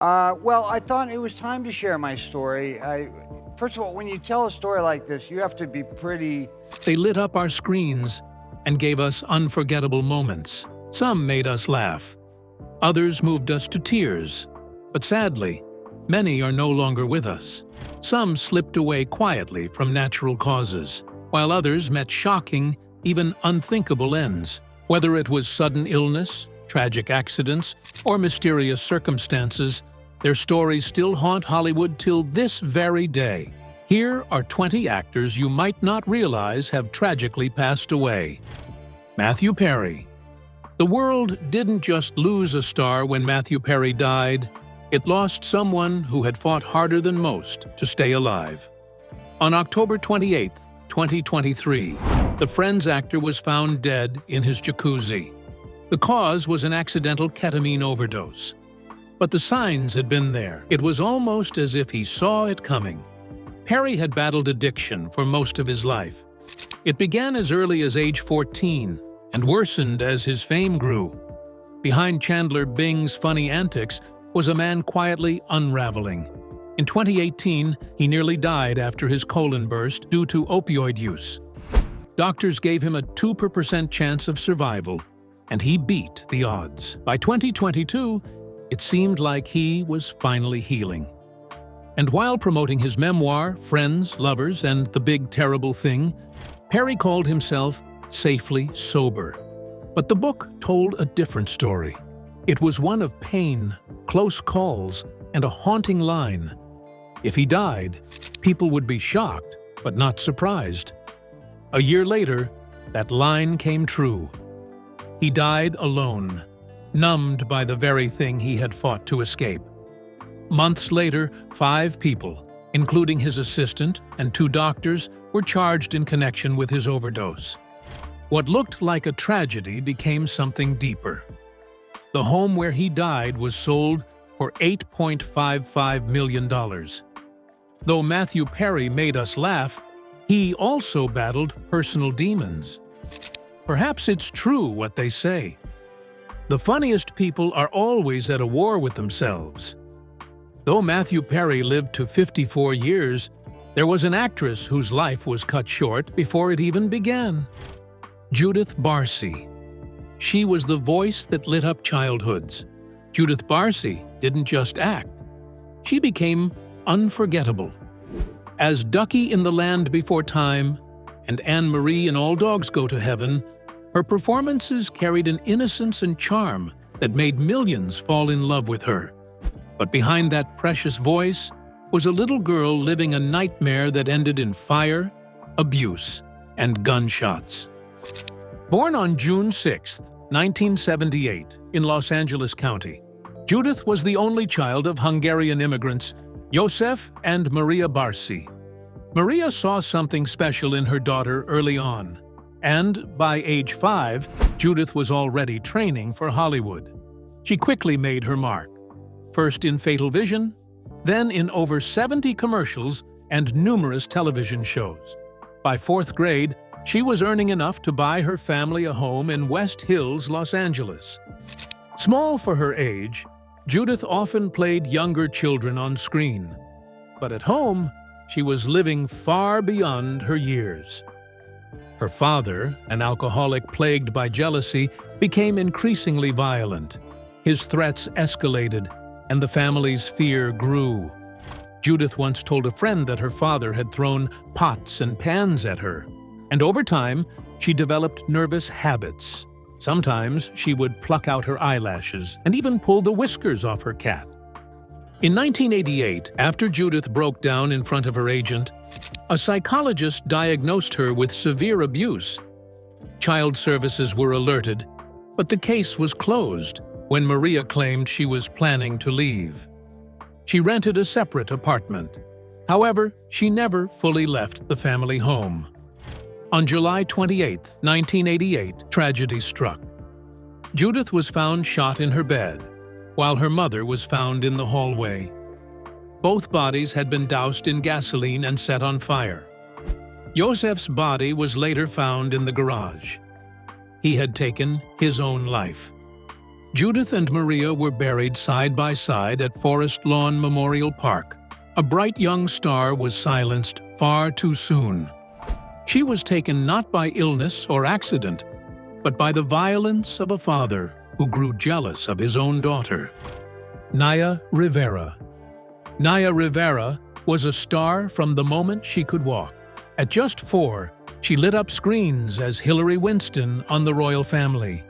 Well, I thought it was time to share my story. First of all, when you tell a story like this, you have to be pretty. They lit up our screens and gave us unforgettable moments. Some made us laugh. Others moved us to tears. But sadly, many are no longer with us. Some slipped away quietly from natural causes, while others met shocking, even unthinkable ends. Whether it was sudden illness, tragic accidents, or mysterious circumstances, their stories still haunt Hollywood till this very day. Here are 20 actors you might not realize have tragically passed away. Matthew Perry. The world didn't just lose a star when Matthew Perry died, it lost someone who had fought harder than most to stay alive. On October 28, 2023, the Friends actor was found dead in his jacuzzi. The cause was an accidental ketamine overdose. But the signs had been there. It was almost as if he saw it coming. Perry had battled addiction for most of his life. It began as early as age 14 and worsened as his fame grew. Behind Chandler Bing's funny antics was a man quietly unraveling. In 2018, he nearly died after his colon burst due to opioid use. Doctors gave him a 2% chance of survival, and he beat the odds. By 2022, it seemed like he was finally healing. And while promoting his memoir, Friends, Lovers, and the Big Terrible Thing, Perry called himself Safely Sober. But the book told a different story. It was one of pain, close calls, and a haunting line. If he died, people would be shocked, but not surprised. A year later, that line came true. He died alone, numbed by the very thing he had fought to escape. Months later, 5 people, including his assistant and 2 doctors, were charged in connection with his overdose. What looked like a tragedy became something deeper. The home where he died was sold for $8.55 million. Though Matthew Perry made us laugh, he also battled personal demons. Perhaps it's true what they say. The funniest people are always at a war with themselves. Though Matthew Perry lived to 54 years, there was an actress whose life was cut short before it even began. Judith Barsi. She was the voice that lit up childhoods. Judith Barsi didn't just act. She became unforgettable. As Ducky in The Land Before Time and Anne-Marie in All Dogs Go to Heaven, her performances carried an innocence and charm that made millions fall in love with her. But behind that precious voice was a little girl living a nightmare that ended in fire, abuse, and gunshots. Born on June 6, 1978, in Los Angeles County, Judith was the only child of Hungarian immigrants József and Maria Barsi. Maria saw something special in her daughter early on, and by age 5, Judith was already training for Hollywood. She quickly made her mark, first in Fatal Vision, then in over 70 commercials and numerous television shows. By 4th grade, she was earning enough to buy her family a home in West Hills, Los Angeles. Small for her age, Judith often played younger children on screen. But at home, she was living far beyond her years. Her father, an alcoholic plagued by jealousy, became increasingly violent. His threats escalated, and the family's fear grew. Judith once told a friend that her father had thrown pots and pans at her. And over time, she developed nervous habits. Sometimes she would pluck out her eyelashes and even pull the whiskers off her cat. In 1988, after Judith broke down in front of her agent, a psychologist diagnosed her with severe abuse. Child services were alerted, but the case was closed when Maria claimed she was planning to leave. She rented a separate apartment. However, she never fully left the family home. On July 28, 1988, tragedy struck. Judith was found shot in her bed, while her mother was found in the hallway. Both bodies had been doused in gasoline and set on fire. József's body was later found in the garage. He had taken his own life. Judith and Maria were buried side by side at Forest Lawn Memorial Park. A bright young star was silenced far too soon. She was taken not by illness or accident, but by the violence of a father who grew jealous of his own daughter. Naya Rivera. Naya Rivera was a star from the moment she could walk. At just 4, she lit up screens as Hillary Winston on The Royal Family.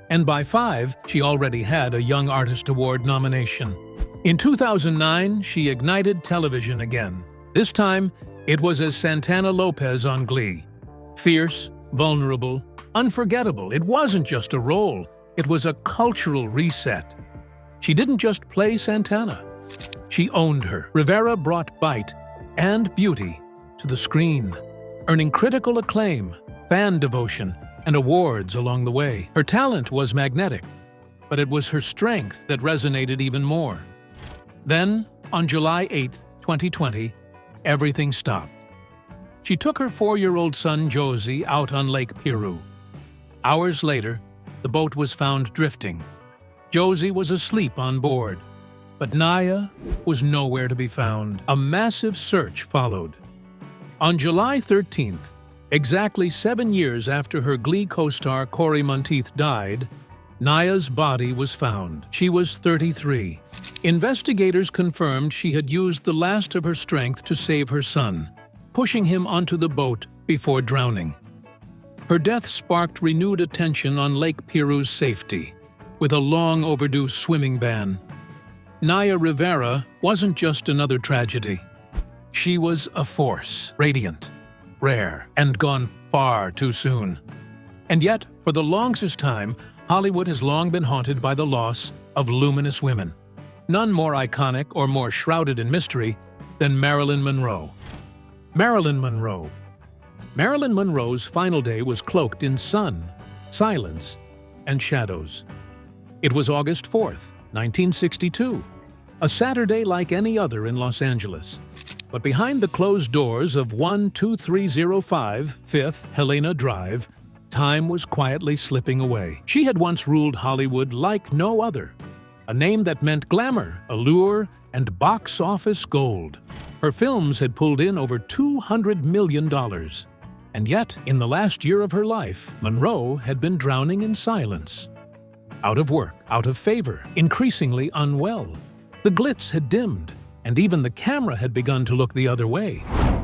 And by 5, she already had a Young Artist Award nomination. In 2009, she ignited television again. This time, it was as Santana Lopez on Glee. Fierce, vulnerable, unforgettable. It wasn't just a role, it was a cultural reset. She didn't just play Santana. She owned her. Rivera brought bite and beauty to the screen, earning critical acclaim, fan devotion, and awards along the way. Her talent was magnetic, but it was her strength that resonated even more. Then, on July 8, 2020, everything stopped. She took her 4-year-old son Josie out on Lake Piru. Hours later, the boat was found drifting. Josie was asleep on board, but Naya was nowhere to be found. A massive search followed. On July 13th, exactly 7 years after her Glee co-star Cory Monteith died, Naya's body was found. She was 33. Investigators confirmed she had used the last of her strength to save her son, pushing him onto the boat before drowning. Her death sparked renewed attention on Lake Piru's safety, with a long overdue swimming ban. Naya Rivera wasn't just another tragedy. She was a force, radiant, rare, and gone far too soon. And yet, for the longest time, Hollywood has long been haunted by the loss of luminous women. None more iconic or more shrouded in mystery than Marilyn Monroe. Marilyn Monroe. Marilyn Monroe's final day was cloaked in sun, silence, and shadows. It was August 4th, 1962, a Saturday like any other in Los Angeles. But behind the closed doors of 12305 5th Helena Drive, time was quietly slipping away. She had once ruled Hollywood like no other, a name that meant glamour, allure, and box office gold. Her films had pulled in over $200 million. And yet, in the last year of her life, Monroe had been drowning in silence. Out of work, out of favor, increasingly unwell. The glitz had dimmed, and even the camera had begun to look the other way.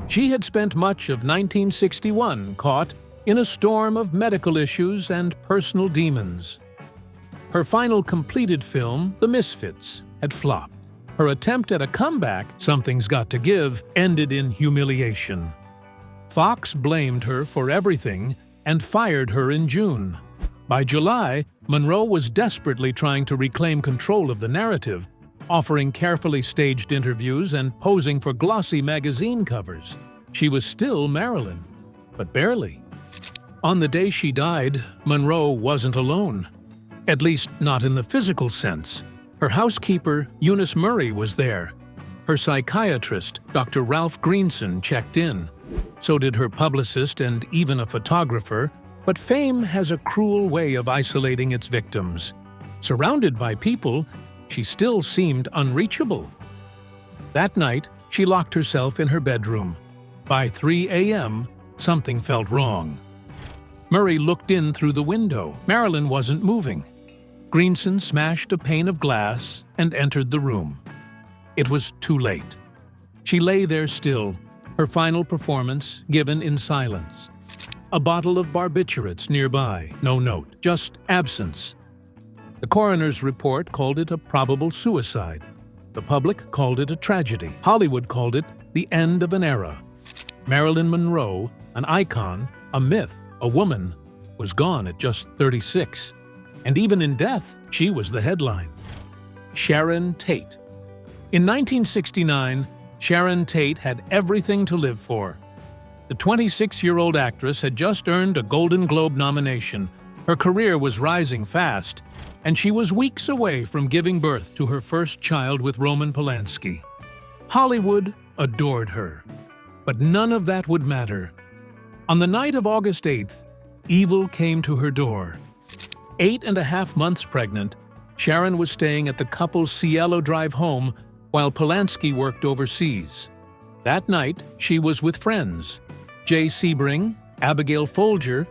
She had spent much of 1961 caught in a storm of medical issues and personal demons. Her final completed film, The Misfits, had flopped. Her attempt at a comeback, Something's Got to Give, ended in humiliation. Fox blamed her for everything and fired her in June. By July, Monroe was desperately trying to reclaim control of the narrative, offering carefully staged interviews and posing for glossy magazine covers. She was still Marilyn, but barely. On the day she died, Monroe wasn't alone. At least not in the physical sense. Her housekeeper, Eunice Murray, was there. Her psychiatrist, Dr. Ralph Greenson, checked in. So did her publicist and even a photographer, but fame has a cruel way of isolating its victims. Surrounded by people, she still seemed unreachable. That night, she locked herself in her bedroom. By 3 a.m., something felt wrong. Murray looked in through the window. Marilyn wasn't moving. Greenson smashed a pane of glass and entered the room. It was too late. She lay there still, her final performance given in silence. A bottle of barbiturates nearby, no note, just absence. The coroner's report called it a probable suicide. The public called it a tragedy. Hollywood called it the end of an era. Marilyn Monroe, an icon, a myth, a woman, was gone at just 36. And even in death, she was the headline. Sharon Tate. In 1969, Sharon Tate had everything to live for. The 26-year-old actress had just earned a Golden Globe nomination. Her career was rising fast, and she was weeks away from giving birth to her first child with Roman Polanski. Hollywood adored her. But none of that would matter. On the night of August 8th, evil came to her door. 8.5 months pregnant, Sharon was staying at the couple's Cielo Drive home while Polanski worked overseas. That night, she was with friends: Jay Sebring, Abigail Folger,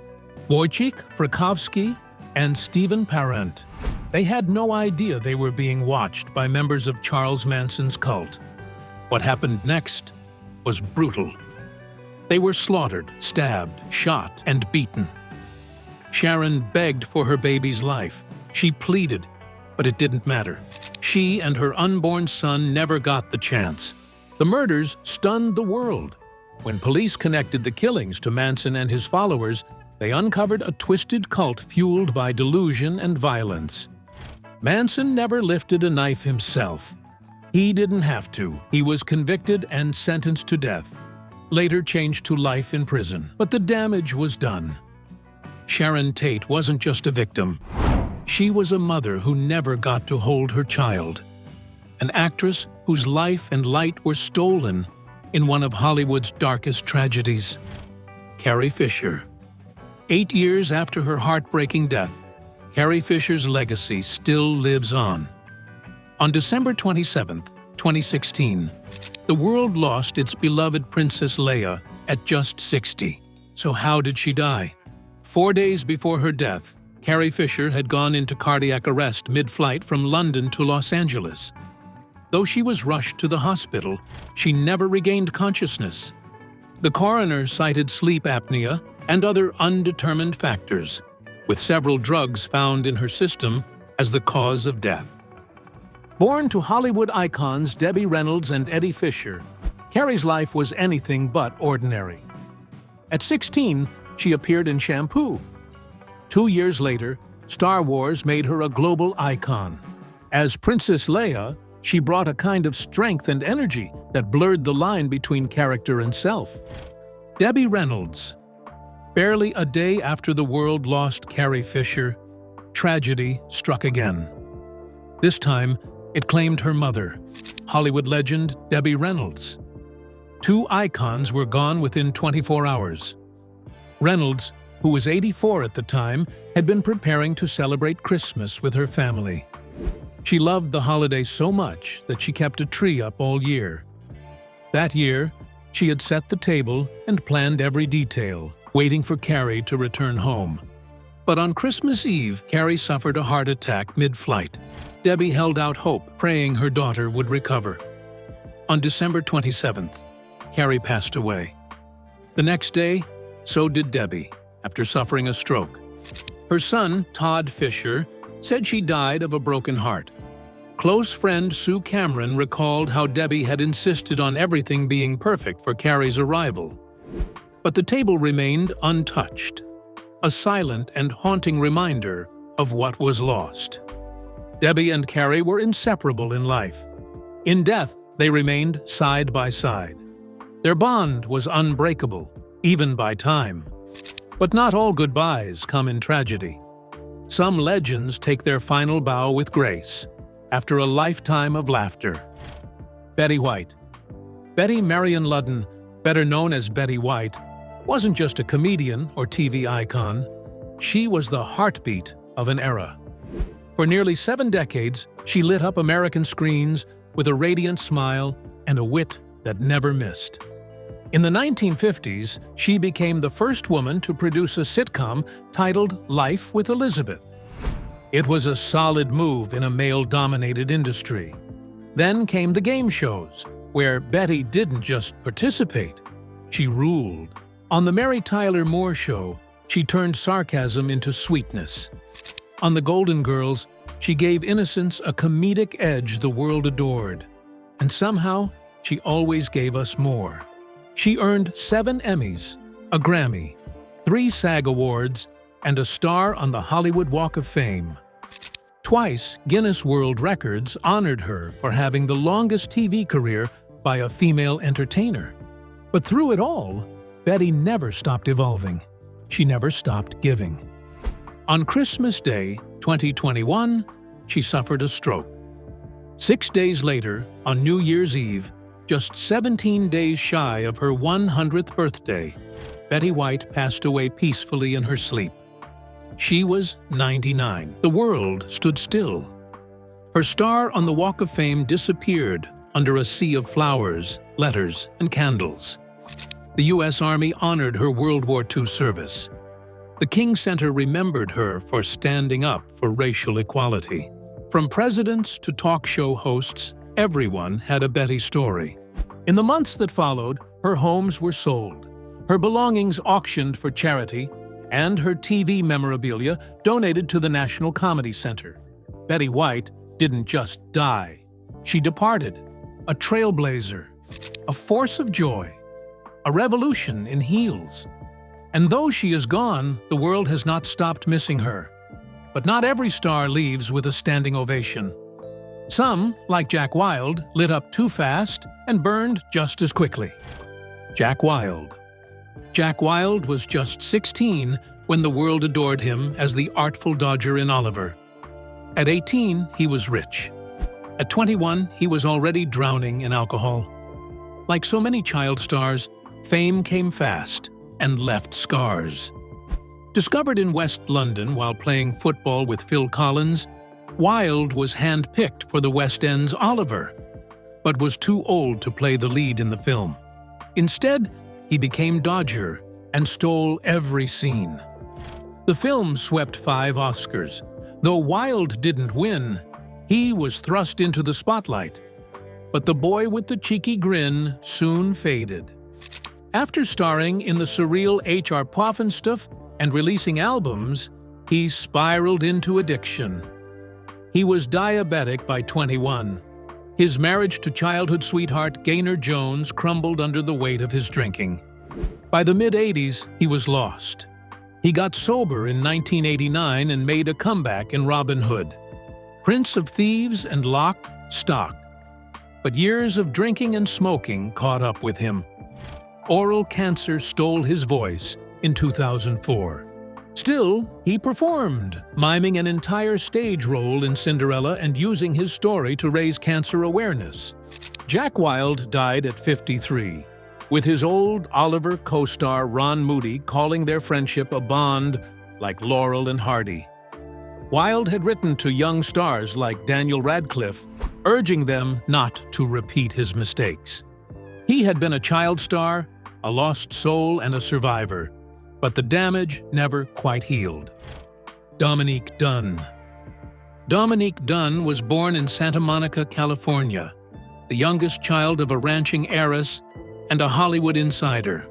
Wojciech Frykowski, and Stephen Parent. They had no idea they were being watched by members of Charles Manson's cult. What happened next was brutal. They were slaughtered, stabbed, shot, and beaten. Sharon begged for her baby's life. She pleaded, but it didn't matter. She and her unborn son never got the chance. The murders stunned the world. When police connected the killings to Manson and his followers, they uncovered a twisted cult fueled by delusion and violence. Manson never lifted a knife himself. He didn't have to. He was convicted and sentenced to death, later changed to life in prison. But the damage was done. Sharon Tate wasn't just a victim. She was a mother who never got to hold her child. An actress whose life and light were stolen in one of Hollywood's darkest tragedies. Carrie Fisher. 8 years after her heartbreaking death, Carrie Fisher's legacy still lives on. On December 27, 2016, the world lost its beloved Princess Leia at just 60. So how did she die? 4 days before her death, Carrie Fisher had gone into cardiac arrest mid-flight from London to Los Angeles. Though she was rushed to the hospital, she never regained consciousness. The coroner cited sleep apnea and other undetermined factors, with several drugs found in her system as the cause of death. Born to Hollywood icons Debbie Reynolds and Eddie Fisher, Carrie's life was anything but ordinary. At 16, she appeared in Shampoo. 2 years later, Star Wars made her a global icon. As Princess Leia, she brought a kind of strength and energy that blurred the line between character and self. Debbie Reynolds. Barely a day after the world lost Carrie Fisher, tragedy struck again. This time, it claimed her mother, Hollywood legend Debbie Reynolds. 2 icons were gone within 24 hours. Reynolds, who was 84 at the time, had been preparing to celebrate Christmas with her family. She loved the holiday so much that she kept a tree up all year. That year, she had set the table and planned every detail, waiting for Carrie to return home. But on Christmas Eve, Carrie suffered a heart attack mid-flight. Debbie held out hope, praying her daughter would recover. On December 27th, Carrie passed away. The next day, so did Debbie, after suffering a stroke. Her son, Todd Fisher, said she died of a broken heart. Close friend Sue Cameron recalled how Debbie had insisted on everything being perfect for Carrie's arrival. But the table remained untouched, a silent and haunting reminder of what was lost. Debbie and Carrie were inseparable in life. In death, they remained side by side. Their bond was unbreakable, even by time. But not all goodbyes come in tragedy. Some legends take their final bow with grace, after a lifetime of laughter. Betty White. Betty Marion Ludden, better known as Betty White, wasn't just a comedian or TV icon. She was the heartbeat of an era. For nearly 7 decades, she lit up American screens with a radiant smile and a wit that never missed. In the 1950s, she became the first woman to produce a sitcom titled Life with Elizabeth. It was a solid move in a male-dominated industry. Then came the game shows, where Betty didn't just participate, she ruled. On The Mary Tyler Moore Show, she turned sarcasm into sweetness. On The Golden Girls, she gave innocence a comedic edge the world adored. And somehow, she always gave us more. She earned 7 Emmys, a Grammy, 3 SAG Awards, and a star on the Hollywood Walk of Fame. Twice, Guinness World Records honored her for having the longest TV career by a female entertainer. But through it all, Betty never stopped evolving. She never stopped giving. On Christmas Day, 2021, she suffered a stroke. 6 days later, on New Year's Eve, just 17 days shy of her 100th birthday, Betty White passed away peacefully in her sleep. She was 99. The world stood still. Her star on the Walk of Fame disappeared under a sea of flowers, letters, and candles. The U.S. Army honored her World War II service. The King Center remembered her for standing up for racial equality. From presidents to talk show hosts, everyone had a Betty story. In the months that followed, her homes were sold, her belongings auctioned for charity, and her TV memorabilia donated to the National Comedy Center. Betty White didn't just die. She departed, a trailblazer, a force of joy, a revolution in heels. And though she is gone, the world has not stopped missing her. But not every star leaves with a standing ovation. Some, like Jack Wilde, lit up too fast and burned just as quickly. Jack Wilde. Jack Wilde was just 16 when the world adored him as the artful dodger in Oliver. At 18, he was rich. At 21, he was already drowning in alcohol. Like so many child stars, fame came fast and left scars. Discovered in West London while playing football with Phil Collins, Wilde was hand-picked for the West End's Oliver, but was too old to play the lead in the film. Instead, he became Dodger and stole every scene. The film swept 5 Oscars. Though Wilde didn't win, he was thrust into the spotlight. But the boy with the cheeky grin soon faded. After starring in the surreal H.R. Pufnstuf and releasing albums, he spiraled into addiction. He was diabetic by 21. His marriage to childhood sweetheart Gaynor Jones crumbled under the weight of his drinking. By the mid-'80s, he was lost. He got sober in 1989 and made a comeback in Robin Hood. Prince of Thieves and Lock, Stock. But years of drinking and smoking caught up with him. Oral cancer stole his voice in 2004. Still, he performed, miming an entire stage role in Cinderella and using his story to raise cancer awareness. Jack Wilde died at 53, with his old Oliver co-star Ron Moody calling their friendship a bond like Laurel and Hardy. Wilde had written to young stars like Daniel Radcliffe, urging them not to repeat his mistakes. He had been a child star, a lost soul, and a survivor, but the damage never quite healed. Dominique Dunne. Dominique Dunne was born in Santa Monica, California, the youngest child of a ranching heiress and a Hollywood insider.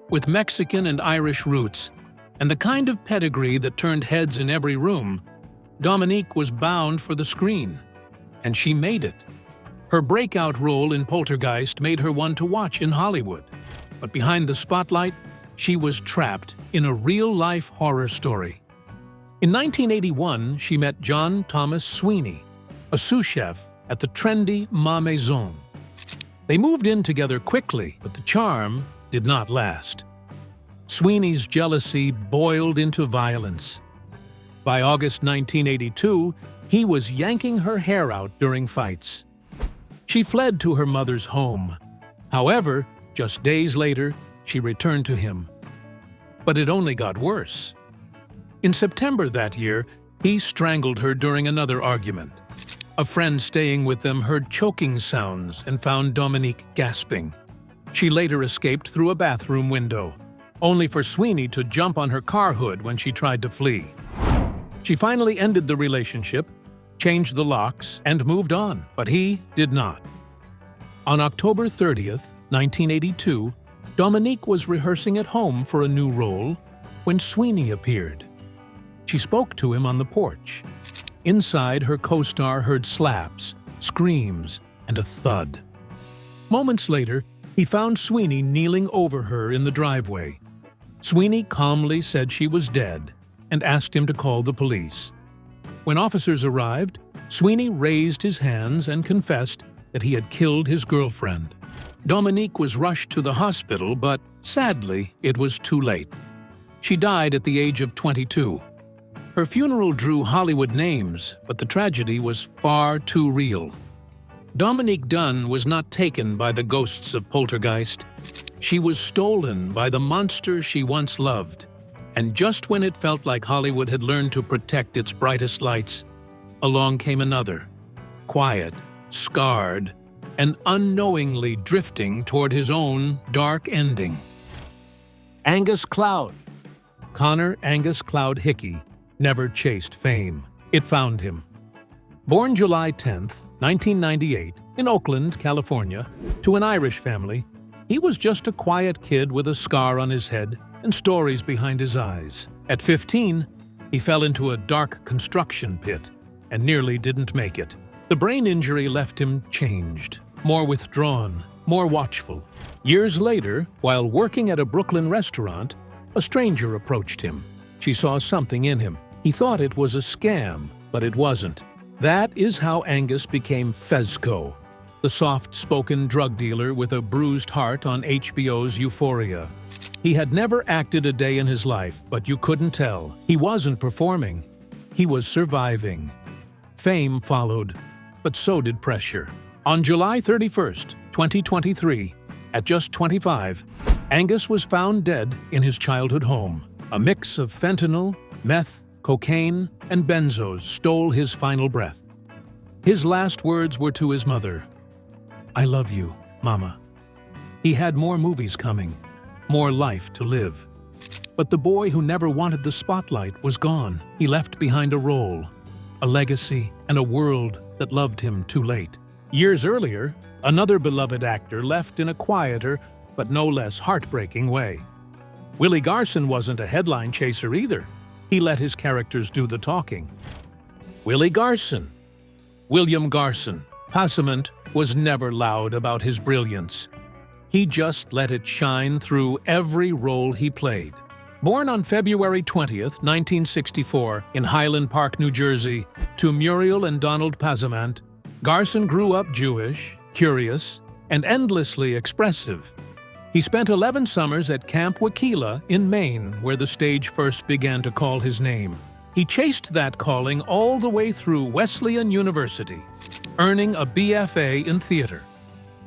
With Mexican and Irish roots, and the kind of pedigree that turned heads in every room, Dominique was bound for the screen, and she made it. Her breakout role in Poltergeist made her one to watch in Hollywood, but behind the spotlight, she was trapped in a real-life horror story. In 1981, she met John Thomas Sweeney, a sous chef at the trendy Ma Maison. They moved in together quickly, but the charm did not last. Sweeney's jealousy boiled into violence. By August 1982, he was yanking her hair out during fights. She fled to her mother's home. However, just days later, she returned to him. But it only got worse. In September that year, he strangled her during another argument. A friend staying with them heard choking sounds and found Dominique gasping. She later escaped through a bathroom window, only for Sweeney to jump on her car hood when she tried to flee. She finally ended the relationship, changed the locks, and moved on, but he did not. On October 30th, 1982, Dominique was rehearsing at home for a new role when Sweeney appeared. She spoke to him on the porch. Inside, her co-star heard slaps, screams, and a thud. Moments later, he found Sweeney kneeling over her in the driveway. Sweeney calmly said she was dead and asked him to call the police. When officers arrived, Sweeney raised his hands and confessed that he had killed his girlfriend. Dominique was rushed to the hospital, but sadly, it was too late. She died at the age of 22. Her funeral drew Hollywood names, but the tragedy was far too real. Dominique Dunne was not taken by the ghosts of Poltergeist. She was stolen by the monster she once loved. And just when it felt like Hollywood had learned to protect its brightest lights, along came another, quiet, scarred, and unknowingly drifting toward his own dark ending. Angus Cloud. Connor Angus Cloud Hickey never chased fame. It found him. Born July 10, 1998, in Oakland, California, to an Irish family, he was just a quiet kid with a scar on his head and stories behind his eyes. At 15, he fell into a dark construction pit and nearly didn't make it. The brain injury left him changed, more withdrawn, more watchful. Years later, while working at a Brooklyn restaurant, a stranger approached him. She saw something in him. He thought it was a scam, but it wasn't. That is how Angus became Fezco, the soft-spoken drug dealer with a bruised heart on HBO's Euphoria. He had never acted a day in his life, but you couldn't tell. He wasn't performing. He was surviving. Fame followed, but so did pressure. On July 31st, 2023, at just 25, Angus was found dead in his childhood home. A mix of fentanyl, meth, cocaine, and benzos stole his final breath. His last words were to his mother, "I love you, Mama." He had more movies coming, more life to live. But the boy who never wanted the spotlight was gone. He left behind a role, a legacy, and a world that loved him too late. Years earlier, another beloved actor left in a quieter but no less heartbreaking way. Willie Garson wasn't a headline chaser either. He let his characters do the talking. Willie Garson. William Garson. Passement was never loud about his brilliance. He just let it shine through every role he played. Born on February 20th, 1964, in Highland Park, New Jersey, to Muriel and Donald Passement, Garson grew up Jewish, curious, and endlessly expressive. He spent 11 summers at Camp Wakila in Maine, where the stage first began to call his name. He chased that calling all the way through Wesleyan University, earning a BFA in theater,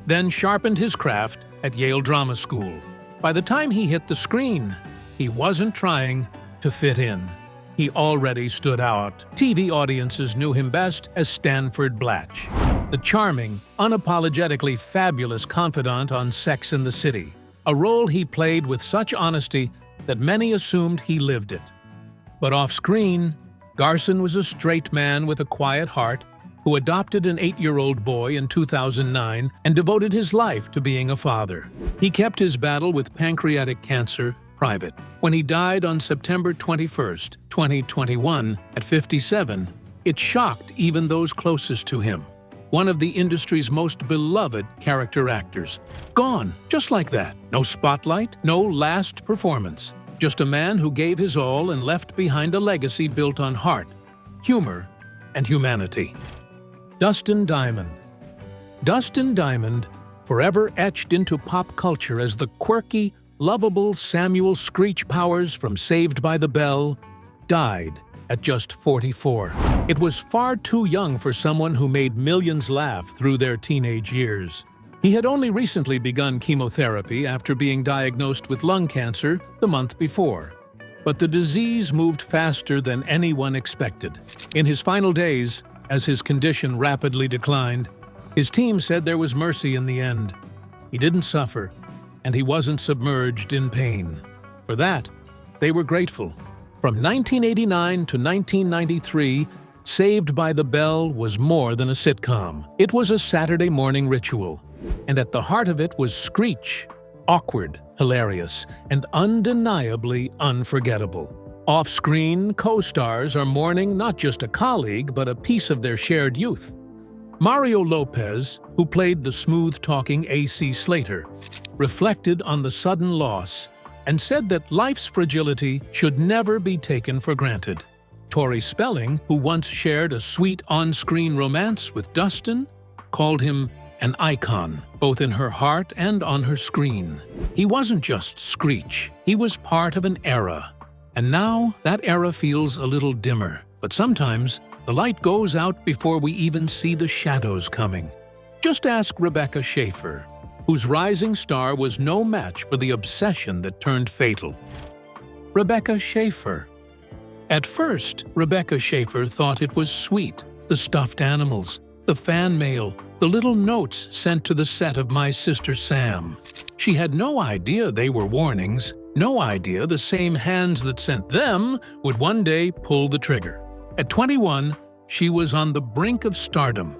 then sharpened his craft at Yale Drama School. By the time he hit the screen, he wasn't trying to fit in. He already stood out. TV audiences knew him best as Stanford Blatch, the charming, unapologetically fabulous confidant on Sex and the City, a role he played with such honesty that many assumed he lived it. But off-screen, Garson was a straight man with a quiet heart who adopted an 8-year-old boy in 2009 and devoted his life to being a father. He kept his battle with pancreatic cancer private. When he died on September 21st, 2021, at 57, it shocked even those closest to him. One of the industry's most beloved character actors. Gone, just like that. No spotlight, no last performance. Just a man who gave his all and left behind a legacy built on heart, humor, and humanity. Dustin Diamond. Dustin Diamond, forever etched into pop culture as the quirky, lovable Samuel Screech Powers from Saved by the Bell, died at just 44. It was far too young for someone who made millions laugh through their teenage years. He had only recently begun chemotherapy after being diagnosed with lung cancer the month before. But the disease moved faster than anyone expected. In his final days, as his condition rapidly declined, his team said there was mercy in the end. He didn't suffer, and he wasn't submerged in pain. For that, they were grateful. From 1989 to 1993, Saved by the Bell was more than a sitcom. It was a Saturday morning ritual, and at the heart of it was Screech, awkward, hilarious, and undeniably unforgettable. Off-screen, co-stars are mourning not just a colleague, but a piece of their shared youth. Mario Lopez, who played the smooth-talking A.C. Slater, reflected on the sudden loss and said that life's fragility should never be taken for granted. Tori Spelling, who once shared a sweet on-screen romance with Dustin, called him an icon, both in her heart and on her screen. He wasn't just Screech, he was part of an era. And now that era feels a little dimmer, but sometimes the light goes out before we even see the shadows coming. Just ask Rebecca Schaeffer, whose rising star was no match for the obsession that turned fatal. Rebecca Schaeffer. At first, Rebecca Schaeffer thought it was sweet, the stuffed animals, The fan mail, the little notes sent to the set of My Sister Sam. She had no idea they were warnings, no idea the same hands that sent them would one day pull the trigger. At 21, she was on the brink of stardom.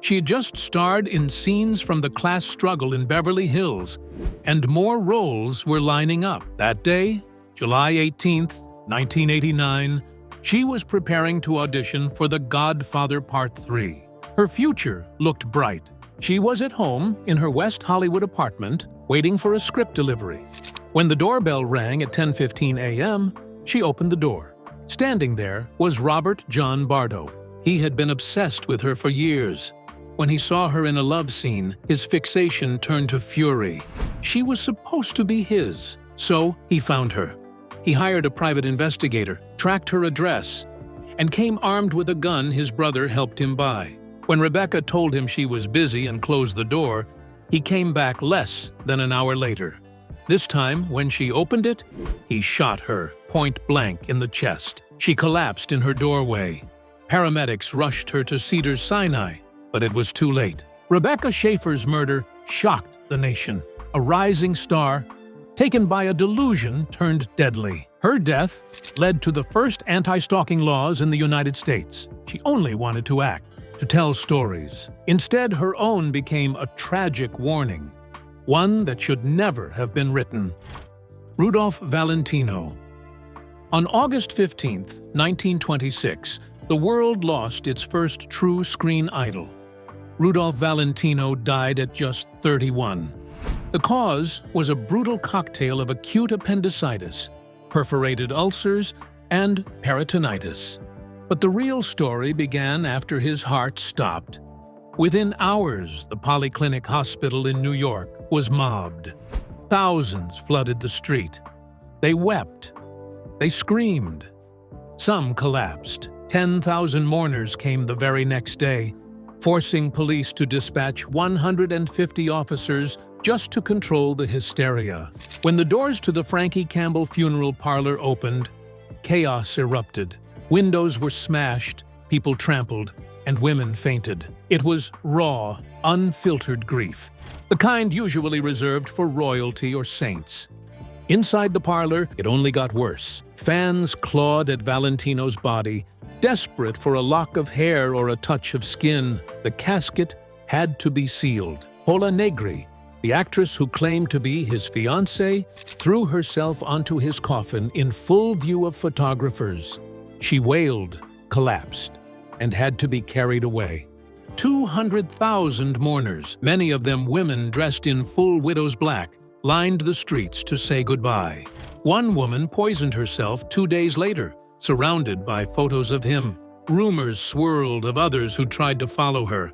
She had just starred in scenes from the class struggle in Beverly Hills, and more roles were lining up. That day, July 18th, 1989, she was preparing to audition for The Godfather Part 3. Her future looked bright. She was at home in her West Hollywood apartment, waiting for a script delivery. When the doorbell rang at 10:15 a.m., she opened the door. Standing there was Robert John Bardo. He had been obsessed with her for years. When he saw her in a love scene, his fixation turned to fury. She was supposed to be his, so he found her. He hired a private investigator, tracked her address, and came armed with a gun his brother helped him buy. When Rebecca told him she was busy and closed the door, he came back less than an hour later. This time, when she opened it, he shot her point blank in the chest. She collapsed in her doorway. Paramedics rushed her to Cedars-Sinai, but it was too late. Rebecca Schaeffer's murder shocked the nation. A rising star, taken by a delusion, turned deadly. Her death led to the first anti-stalking laws in the United States. She only wanted to act, to tell stories. Instead, her own became a tragic warning, one that should never have been written. Rudolph Valentino. On August 15, 1926, the world lost its first true screen idol. Rudolph Valentino died at just 31. The cause was a brutal cocktail of acute appendicitis, perforated ulcers, and peritonitis. But the real story began after his heart stopped. Within hours, the Polyclinic Hospital in New York was mobbed. Thousands flooded the street. They wept. They screamed. Some collapsed. 10,000 mourners came the very next day, forcing police to dispatch 150 officers just to control the hysteria. When the doors to the Frankie Campbell funeral parlor opened, chaos erupted. Windows were smashed, people trampled, and women fainted. It was raw, unfiltered grief, the kind usually reserved for royalty or saints. Inside the parlor, it only got worse. Fans clawed at Valentino's body, desperate for a lock of hair or a touch of skin. The casket had to be sealed. Paula Negri, the actress who claimed to be his fiancée, threw herself onto his coffin in full view of photographers. She wailed, collapsed, and had to be carried away. 200,000 mourners, many of them women dressed in full widow's black, lined the streets to say goodbye. One woman poisoned herself 2 days later, surrounded by photos of him. Rumors swirled of others who tried to follow her.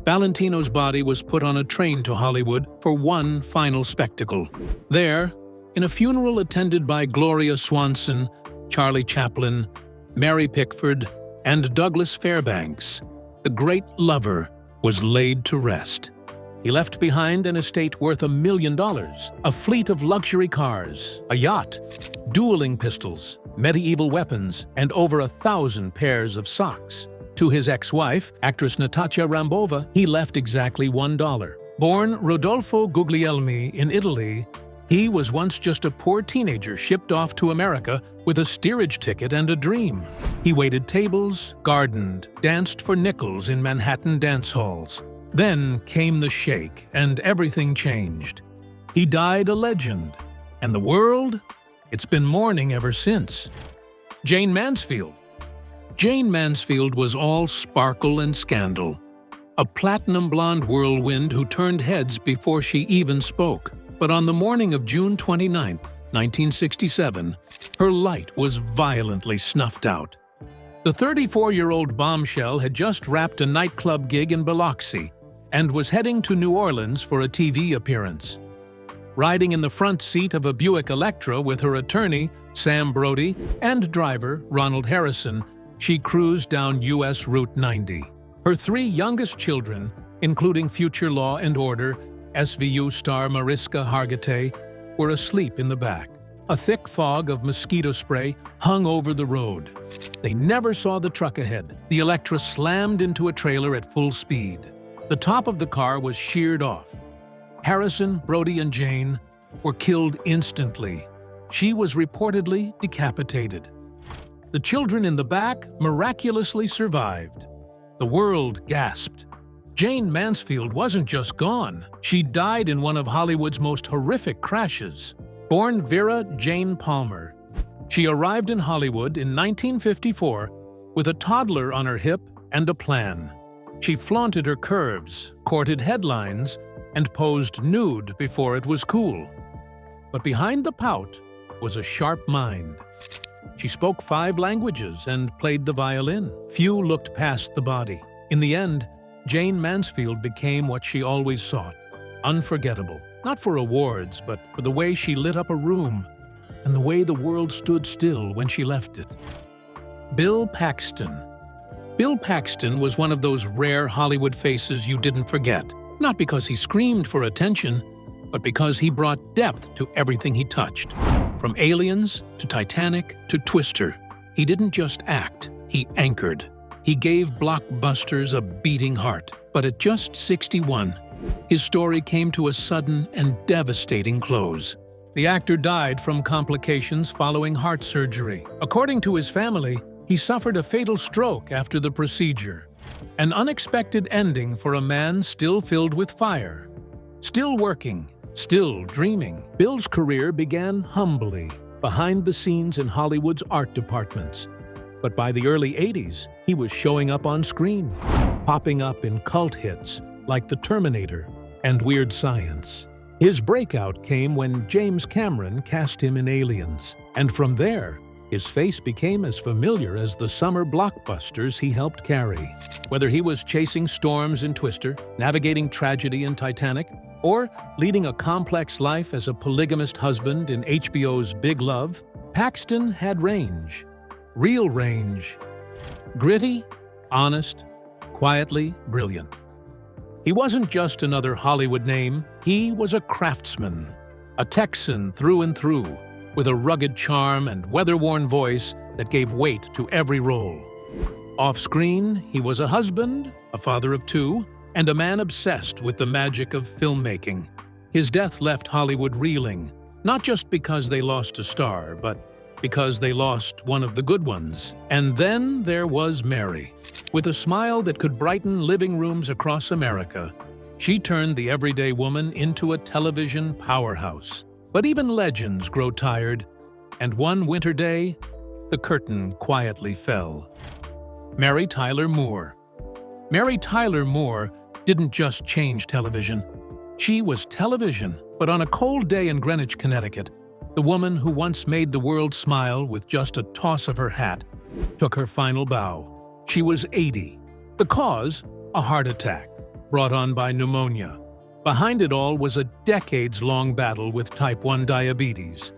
Valentino's body was put on a train to Hollywood for one final spectacle. There, in a funeral attended by Gloria Swanson, Charlie Chaplin, Mary Pickford, and Douglas Fairbanks, the great lover was laid to rest. He left behind an estate worth $1 million, a fleet of luxury cars, a yacht, dueling pistols, medieval weapons, and over 1,000 pairs of socks. To his ex-wife, actress Natasha Rambova, he left exactly $1. Born Rodolfo Guglielmi in Italy, he was once just a poor teenager shipped off to America with a steerage ticket and a dream. He waited tables, gardened, danced for nickels in Manhattan dance halls. Then came the shake, and everything changed. He died a legend, and the world, it's been mourning ever since. Jayne Mansfield. Jayne Mansfield was all sparkle and scandal, a platinum blonde whirlwind who turned heads before she even spoke. But on the morning of June 29, 1967, her light was violently snuffed out. The 34-year-old bombshell had just wrapped a nightclub gig in Biloxi and was heading to New Orleans for a TV appearance. Riding in the front seat of a Buick Electra with her attorney, Sam Brody, and driver, Ronald Harrison, she cruised down U.S. Route 90. Her 3 youngest children, including future Law and Order SVU star Mariska Hargitay, were asleep in the back. A thick fog of mosquito spray hung over the road. They never saw the truck ahead. The Electra slammed into a trailer at full speed. The top of the car was sheared off. Harrison, Brody, and Jayne were killed instantly. She was reportedly decapitated. The children in the back miraculously survived. The world gasped. Jayne Mansfield wasn't just gone. She died in one of Hollywood's most horrific crashes. Born Vera Jane Palmer, she arrived in Hollywood in 1954 with a toddler on her hip and a plan. She flaunted her curves, courted headlines, and posed nude before it was cool. But behind the pout was a sharp mind. She spoke 5 languages and played the violin. Few looked past the body. In the end, Jayne Mansfield became what she always sought: unforgettable. Not for awards, but for the way she lit up a room and the way the world stood still when she left it. Bill Paxton. Bill Paxton was one of those rare Hollywood faces you didn't forget, not because he screamed for attention, but because he brought depth to everything he touched. From Aliens to Titanic to Twister, he didn't just act, he anchored. He gave blockbusters a beating heart. But at just 61, his story came to a sudden and devastating close. The actor died from complications following heart surgery. According to his family, he suffered a fatal stroke after the procedure. An unexpected ending for a man still filled with fire. Still working, still dreaming. Bill's career began humbly, behind the scenes in Hollywood's art departments. But by the early 80s, he was showing up on screen, popping up in cult hits like The Terminator and Weird Science. His breakout came when James Cameron cast him in Aliens, and from there, his face became as familiar as the summer blockbusters he helped carry. Whether he was chasing storms in Twister, navigating tragedy in Titanic, or leading a complex life as a polygamist husband in HBO's Big Love, Paxton had range. Real range. Gritty, honest, quietly brilliant. He wasn't just another Hollywood name, he was a craftsman, a Texan through and through, with a rugged charm and weather-worn voice that gave weight to every role. Off-screen, he was a husband, a father of 2, and a man obsessed with the magic of filmmaking. His death left Hollywood reeling, not just because they lost a star, but because they lost one of the good ones. And then there was Mary. With a smile that could brighten living rooms across America, she turned the everyday woman into a television powerhouse. But even legends grow tired, and one winter day, the curtain quietly fell. Mary Tyler Moore. Mary Tyler Moore didn't just change television. She was television, but on a cold day in Greenwich, Connecticut, the woman who once made the world smile with just a toss of her hat took her final bow. She was 80. The cause? A heart attack, brought on by pneumonia. Behind it all was a decades-long battle with type 1 diabetes,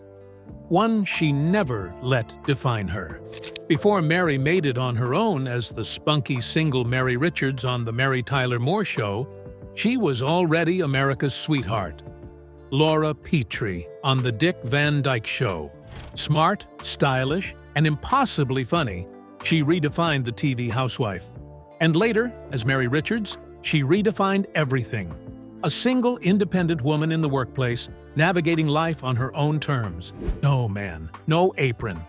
one she never let define her. Before Mary made it on her own as the spunky single Mary Richards on The Mary Tyler Moore Show, she was already America's sweetheart. Laura Petrie on The Dick Van Dyke Show. Smart, stylish, and impossibly funny, she redefined the TV housewife. And later, as Mary Richards, she redefined everything. A single, independent woman in the workplace, navigating life on her own terms. No man, no apron.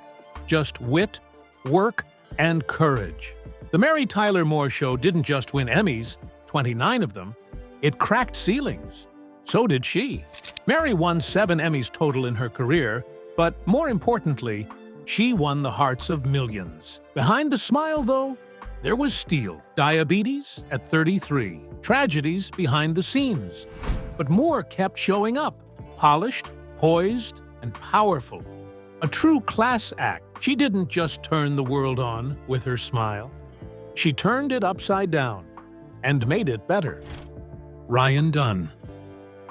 Just wit, work, and courage. The Mary Tyler Moore Show didn't just win Emmys, 29 of them. It cracked ceilings. So did she. Mary won 7 Emmys total in her career, but more importantly, she won the hearts of millions. Behind the smile, though, there was steel. Diabetes at 33. Tragedies behind the scenes. But Moore kept showing up, polished, poised, and powerful. A true class act. She didn't just turn the world on with her smile. She turned it upside down and made it better. Ryan Dunn.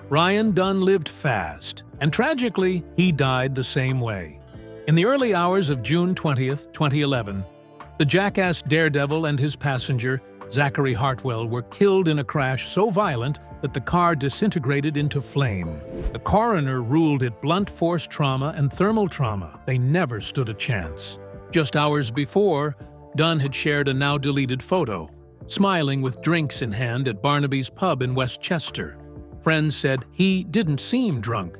Ryan Dunn lived fast, and tragically, he died the same way. In the early hours of June 20th, 2011, the jackass daredevil and his passenger, Zachary Hartwell, were killed in a crash so violent that the car disintegrated into flame. The coroner ruled it blunt force trauma and thermal trauma. They never stood a chance. Just hours before, Dunn had shared a now-deleted photo, smiling with drinks in hand at Barnaby's pub in Westchester. Friends said he didn't seem drunk.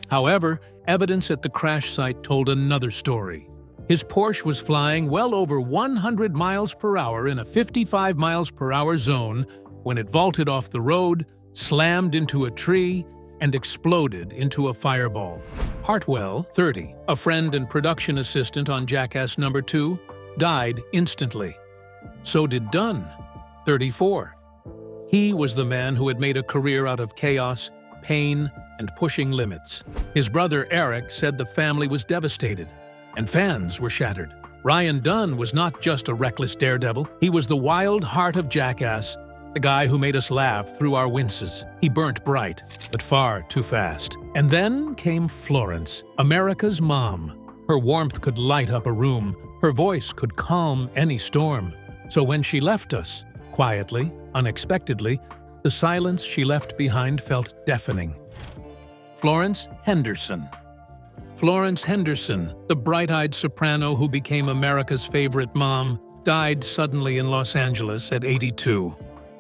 However, evidence at the crash site told another story. His Porsche was flying well over 100 miles per hour in a 55 miles per hour zone when it vaulted off the road, slammed into a tree, and exploded into a fireball. Hartwell, 30, a friend and production assistant on Jackass No. 2, died instantly. So did Dunn, 34. He was the man who had made a career out of chaos, pain, and pushing limits. His brother Eric said the family was devastated, and fans were shattered. Ryan Dunn was not just a reckless daredevil, he was the wild heart of Jackass, the guy who made us laugh through our winces. He burnt bright, but far too fast. And then came Florence, America's mom. Her warmth could light up a room, her voice could calm any storm. So when she left us, quietly, unexpectedly, the silence she left behind felt deafening. Florence Henderson. Florence Henderson, the bright-eyed soprano who became America's favorite mom, died suddenly in Los Angeles at 82.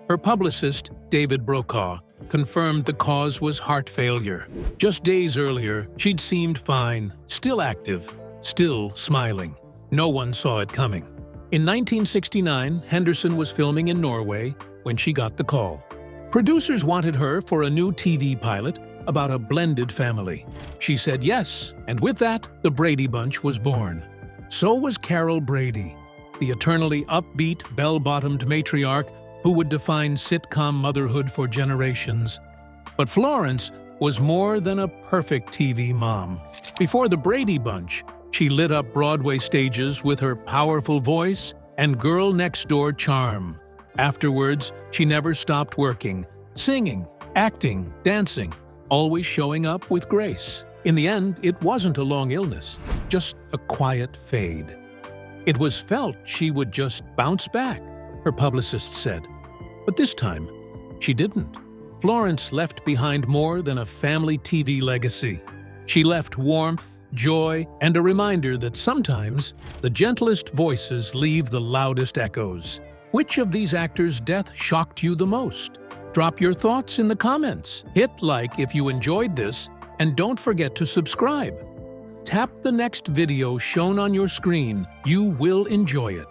Her publicist, David Brokaw, confirmed the cause was heart failure. Just days earlier, she'd seemed fine, still active, still smiling. No one saw it coming. In 1969, Henderson was filming in Norway when she got the call. Producers wanted her for a new TV pilot about a blended family. She said yes, and with that, the Brady Bunch was born. So was Carol Brady, the eternally upbeat, bell-bottomed matriarch who would define sitcom motherhood for generations. But Florence was more than a perfect TV mom. Before the Brady Bunch, she lit up Broadway stages with her powerful voice and girl-next-door charm. Afterwards, she never stopped working, singing, acting, dancing, always showing up with grace. In the end, it wasn't a long illness, just a quiet fade. It was felt she would just bounce back, her publicist said. But this time, she didn't. Florence left behind more than a family TV legacy. She left warmth, joy, and a reminder that sometimes the gentlest voices leave the loudest echoes. Which of these actors' death shocked you the most? Drop your thoughts in the comments. Hit like if you enjoyed this, and don't forget to subscribe. Tap the next video shown on your screen. You will enjoy it.